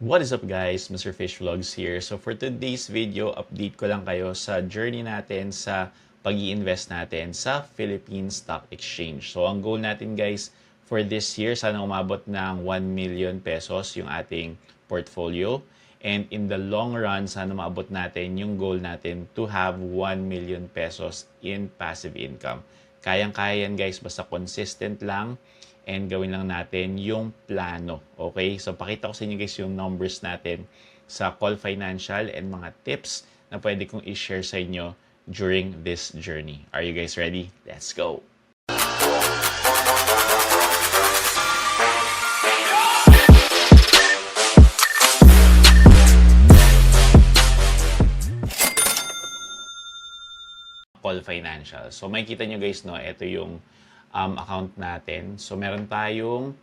What is up guys? Mr. Fish Vlogs here. So for today's video, update ko lang kayo sa journey natin sa pag-i-invest natin sa Philippine Stock Exchange. So ang goal natin guys for this year, sana umabot ng 1 million pesos yung ating portfolio. And in the long run, sana maabot natin yung goal natin to have 1 million pesos in passive income. Kayang-kaya yan guys, basta consistent lang and gawin lang natin yung plano. Okay? So, pakita ko sa inyo guys yung numbers natin sa Call Financial and mga tips na pwede kong i-share sa inyo during this journey. Are you guys ready? Let's go! Call Financial. So, makikita nyo guys, no, ito yung account natin. So, meron tayong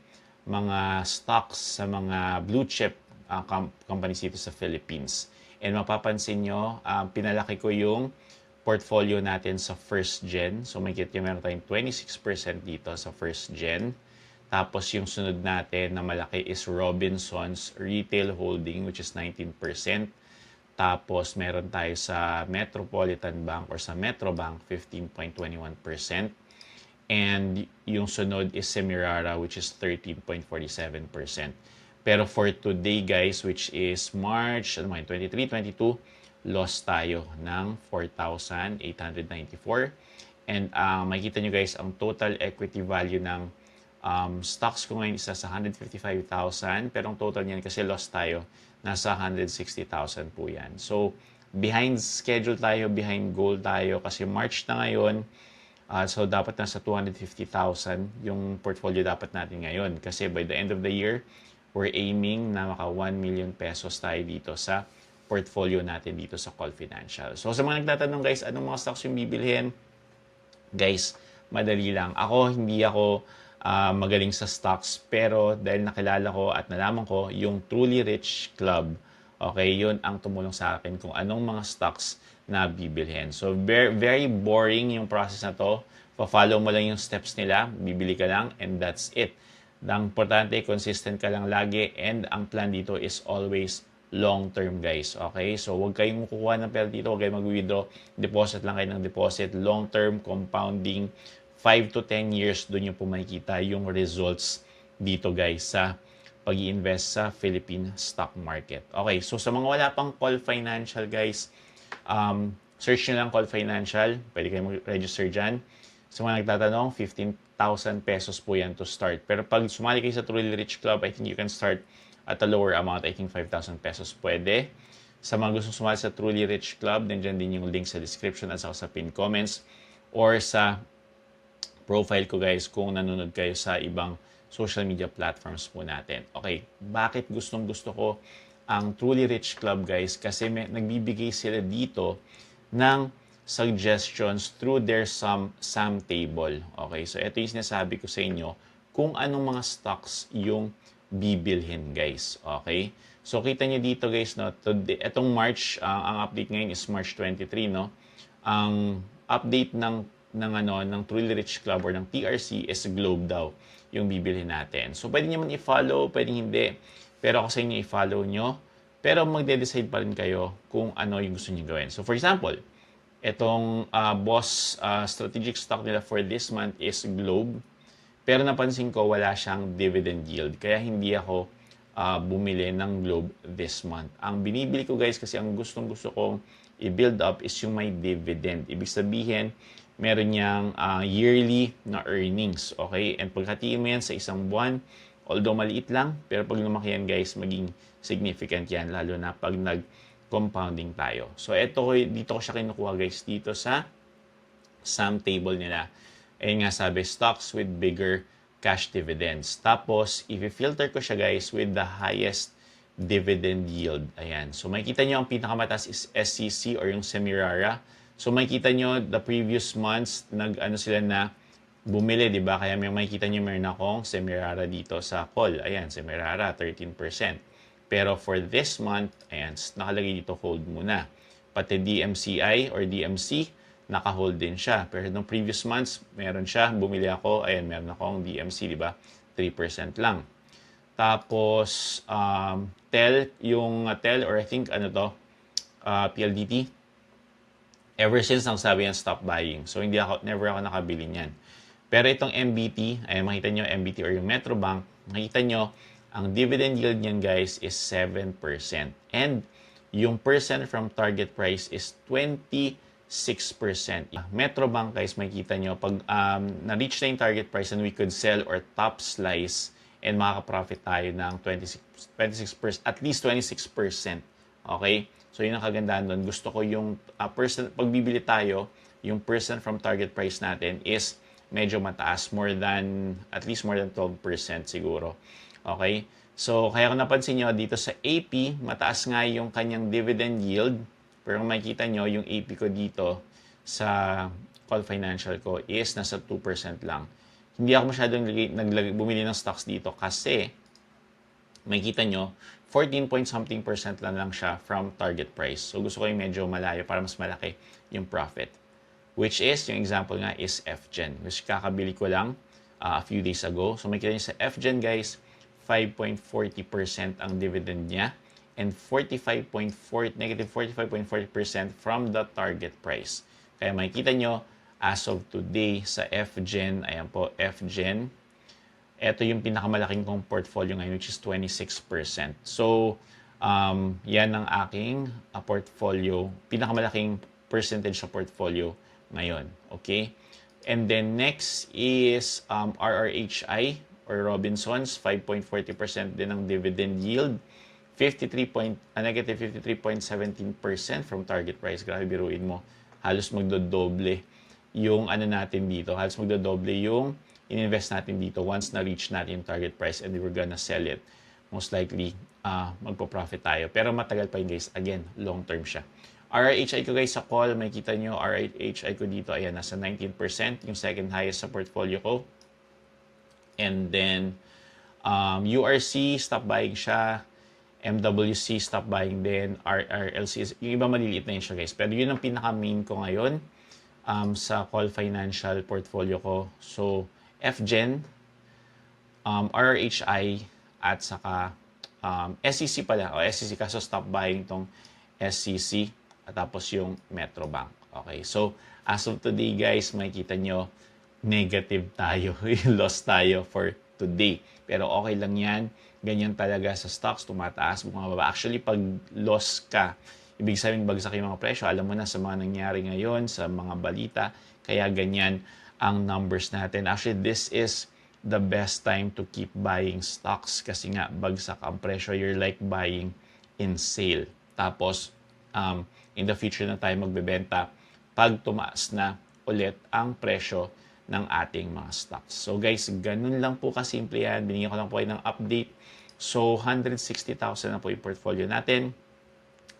mga stocks sa mga blue chip companies dito sa Philippines. And mapapansin nyo, pinalaki ko yung portfolio natin sa first gen. So, makikita nyo meron tayong 26% dito sa first gen. Tapos, yung sunod natin na malaki is Robinsons Retail Holding, which is 19%. Tapos, meron tayo sa Metropolitan Bank or sa Metrobank, 15.21%. And yung sunod is Semirara, which is 13.47%. Pero for today, guys, which is March 23-22, lost tayo ng 4,894. And makikita nyo, guys, ang total equity value ng stocks ko ngayon isa sa 155,000. Pero ang total niyan, kasi lost tayo, nasa 160,000 po yan. So, behind schedule tayo, behind goal tayo, kasi March na ngayon. So, dapat nasa 250,000 yung portfolio dapat natin ngayon. Kasi by the end of the year, we're aiming na maka 1 million pesos tayo dito sa portfolio natin dito sa Call Financial. So, sa mga nagtatanong guys, anong mga stocks yung bibilhin? Guys, madali lang. Hindi ako magaling sa stocks, pero dahil nakilala ko at nalaman ko yung Truly Rich Club, okay, yun ang tumulong sa akin kung anong mga stocks na bibilhin. So, very, very boring yung process na to. Pa-follow mo lang yung steps nila, bibili ka lang, and that's it. Ang importante, consistent ka lang lagi, and ang plan dito is always long-term, guys. Okay? So, huwag kayong kukuha ng pera dito, huwag kayong mag-withdraw. Deposit lang kayo ng deposit. Long-term, compounding, 5 to 10 years, doon nyo po makikita yung results dito, guys, sa pag-i-invest sa Philippine stock market. Okay, so sa mga wala pang Call Financial, guys, search nyo lang Call Financial. Pwede kayo mag-register dyan. Sa mga nagtatanong, 15,000 pesos po yan to start. Pero pag sumali kayo sa Truly Rich Club, I think you can start at a lower amount. I think 5,000 pesos pwede. Sa mga gustong sumali sa Truly Rich Club, nandiyan din yung link sa description at sa pinned comments or sa profile ko, guys, kung nanonood kayo sa ibang social media platforms po natin. Okay, bakit gustong-gusto ko ang Truly Rich Club, guys? Kasi nagbibigay sila dito ng suggestions through their sum table. Okay, so ito yung sinasabi ko sa inyo kung anong mga stocks yung bibilhin, guys. Okay, so kita nyo dito, guys, no? Itong March, ang update ngayon is March 23, no? Ang update ng Truly Rich Club or ng TRC is Globe daw yung bibilhin natin. So, pwede nyo man i-follow, pwede hindi. Pero ako sa inyo i-follow nyo. Pero magde-decide pa rin kayo kung ano yung gusto nyo gawin. So, for example, itong boss strategic stock nila for this month is Globe. Pero napansin ko wala siyang dividend yield. Kaya hindi ako bumili ng Globe this month. Ang binibili ko, guys, kasi ang gustong-gusto kong i-build up is yung may dividend. Ibig sabihin, meron niyang yearly na earnings. Okay? And paghatiin mo yan sa isang buwan, although maliit lang, pero pag lumaki yan, guys, maging significant yan, lalo na pag nag-compounding tayo. So, dito ko siya kinukuha, guys, dito sa sum table nila. Ayun nga sabi, stocks with bigger cash dividends. Tapos, i-filter ko siya, guys, with the highest dividend yield. Ayan. So, makikita nyo ang pinakamataas is SCC or yung Semirara. So, makikita nyo, the previous months, sila na bumili, di ba? Kaya makikita nyo, meron akong Semirara dito sa call. Ayan, Semirara, 13%. Pero for this month, ayan, nakalagay dito, hold muna. Pati DMCI or DMC, naka-hold din siya. Pero nung previous months, meron siya, bumili ako, ayan, meron akong DMC, di ba? 3% lang. Tapos, TEL or I think PLDT, ever since nang sabi yan stop buying. So never ako nakabili niyan. Pero itong MBT, ay makita nyo MBT or yung Metrobank, makita nyo ang dividend yield niyan guys is 7%. And yung percent from target price is 26%. Metrobank guys, makikita nyo pag na-reach na yung target price and we could sell or top slice and makaka-profit tayo ng 26%, at least 26%. Okay? So, yun ang kagandahan doon. Gusto ko yung pag bibili tayo, yung percent from target price natin is medyo mataas. At least more than 12% siguro. Okay? So, kaya kung napansin nyo, dito sa AP, mataas nga yung kanyang dividend yield. Pero kung makikita nyo, yung AP ko dito sa Call Financial ko is nasa 2% lang. Hindi ako masyadong bumili ng stocks dito kasi makikita nyo, 14-point-something% lang siya from target price. So, gusto ko yung medyo malayo para mas malaki yung profit. Which is, yung example nga is FGen, which kakabili ko lang a few days ago. So, makikita nyo sa FGen, guys, 5.40% ang dividend niya and negative 45.40% from the target price. Kaya makikita nyo, as of today sa FGen, ayan po, FGen, ito yung pinakamalaking kong portfolio ngayon, which is 26%. So, yan ang aking portfolio, pinakamalaking percentage sa portfolio ngayon. Okay? And then next is RRHI or Robinsons, 5.40% din ang dividend yield, negative 53.17% from target price. Grabe, biruin mo. Halos magdodoble yung natin dito. Halos magdodoble yung ininvest natin dito once na-reach natin yung target price and we're gonna sell it. Most likely, magpo-profit tayo. Pero matagal pa yun guys. Again, long term siya. RRHI ko guys sa call, makikita nyo, RRHI ko dito, ayan, nasa 19%, yung second highest sa portfolio ko. And then, URC, stop buying siya. MWC, stop buying din. RRLC, yung iba maliliit na yun siya guys. Pero yun ang pinaka-main ko ngayon sa Call Financial portfolio ko. So, FGen, RRHI, at saka SCC pala. SCC kaso stop buying tong SCC at tapos yung Metrobank. Okay, so as of today guys, makikita nyo, negative tayo. Loss tayo for today. Pero okay lang yan. Ganyan talaga sa stocks, tumataas, bumababa. Actually, pag loss ka, ibig sabihin bagsak yung mga presyo. Alam mo na sa mga nangyari ngayon, sa mga balita. Kaya ganyan ang numbers natin. Actually, this is the best time to keep buying stocks kasi nga bagsak ang presyo. You're like buying in sale. Tapos, in the future na tayo magbebenta pag tumaas na ulit ang presyo ng ating mga stocks. So guys, ganun lang po kasimple yan. Binigyan ko lang po kayo ng update. So, 160,000 na po yung portfolio natin.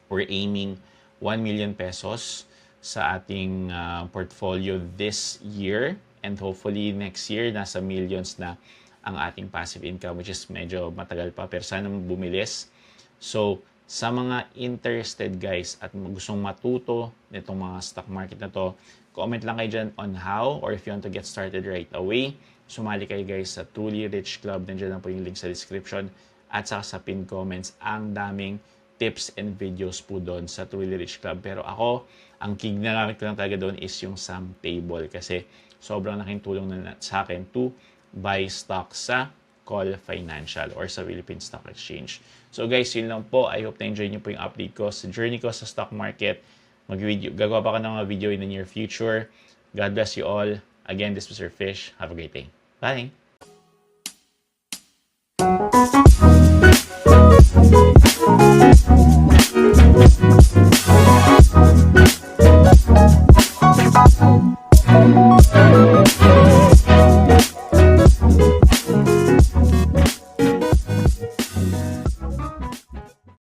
We're aiming 1 million pesos sa ating portfolio this year. And hopefully next year, nasa millions na ang ating passive income, which is medyo matagal pa. Pero sana bumilis. So, sa mga interested guys at gustong matuto nitong mga stock market na to, comment lang kayo dyan on how or if you want to get started right away. Sumali kayo guys sa Truly Rich Club. Nandiyan lang po yung link sa description. At saka sa pinned comments, ang daming tips and videos po doon sa Truly Rich Club. Pero ako, ang ginagamit ko lang talaga doon is yung sum table kasi sobrang laking tulong na sa akin to buy stock sa Call Financial or sa Philippine Stock Exchange. So guys, yun lang po. I hope na-enjoy niyo po yung update ko sa journey ko sa stock market. Gagawa pa ka ng mga video in the near future. God bless you all. Again, this was your Fish. Have a great day. Bye!